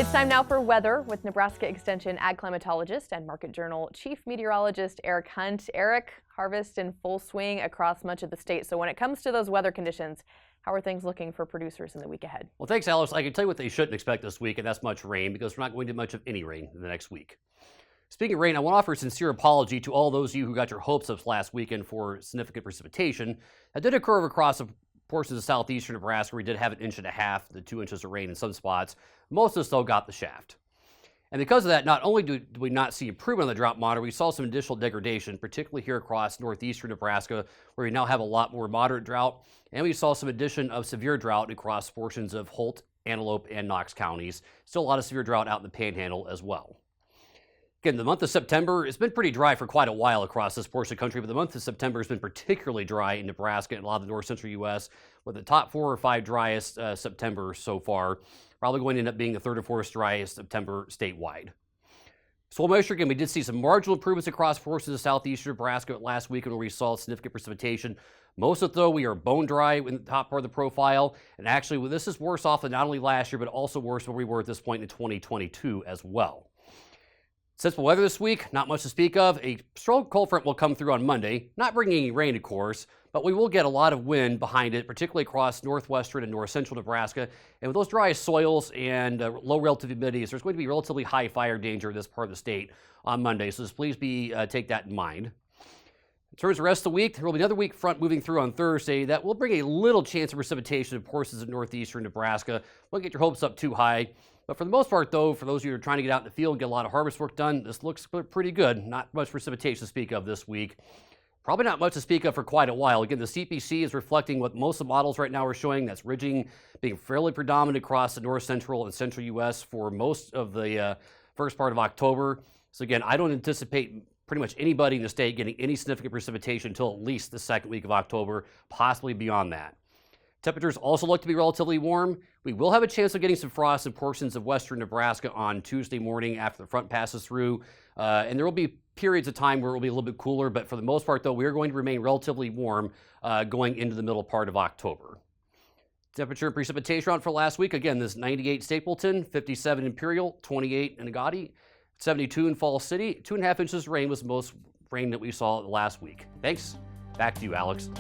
It's time now for weather with Nebraska Extension Ag Climatologist and Market Journal Chief Meteorologist Eric Hunt. Eric, harvest in full swing across much of the state. So when it comes to those weather conditions, how are things looking for producers in the week ahead? Well, thanks, Alex. I can tell you what they shouldn't expect this week, and that's much rain, because we're not going to do much of any rain in the next week. Speaking of rain, I want to offer a sincere apology to all those of you who got your hopes up last weekend for significant precipitation. That did occur across portions of southeastern Nebraska. We did have 1.5 inches to 2 inches of rain in some spots. Most of us, though, got the shaft. And because of that, not only do we not see improvement on the drought monitor, we saw some additional degradation, particularly here across northeastern Nebraska, where we now have a lot more moderate drought. And we saw some addition of severe drought across portions of Holt, Antelope, and Knox counties. Still a lot of severe drought out in the Panhandle as well. Again, the month of September, it's been pretty dry for quite a while across this portion of the country, but the month of September has been particularly dry in Nebraska and a lot of the north central U.S., with the top 4 or 5 driest September so far, probably going to end up being the 3rd or 4th driest September statewide. Soil moisture, again, we did see some marginal improvements across portions of southeastern Nebraska last week where we saw significant precipitation. Most of it, though, we are bone dry in the top part of the profile, and actually this is worse off than not only last year, but also worse than we were at this point in 2022 as well. Sensible weather this week, not much to speak of. A strong cold front will come through on Monday, not bringing any rain, of course, but we will get a lot of wind behind it, particularly across northwestern and north central Nebraska. And with those dry soils and low relative humidities, there's going to be relatively high fire danger in this part of the state on Monday, so just please take that in mind. In terms of the rest of the week, there will be another weak front moving through on Thursday that will bring a little chance of precipitation in portions of northeastern Nebraska. Don't get your hopes up too high. But for the most part, though, for those of you who are trying to get out in the field and get a lot of harvest work done, this looks pretty good. Not much precipitation to speak of this week. Probably not much to speak of for quite a while. Again, the CPC is reflecting what most of the models right now are showing. That's ridging being fairly predominant across the north central and central U.S. for most of the first part of October. So again, I don't anticipate pretty much anybody in the state getting any significant precipitation until at least the second week of October, possibly beyond that. Temperatures also look to be relatively warm. We will have a chance of getting some frost in portions of western Nebraska on Tuesday morning after the front passes through. And there will be periods of time where it will be a little bit cooler, but for the most part, though, we are going to remain relatively warm going into the middle part of October. Temperature and precipitation for last week, again, this 98 Stapleton, 57 Imperial, 28 in Agati, 72 in Falls City. 2.5 inches of rain was the most rain that we saw last week. Thanks. Back to you, Alex.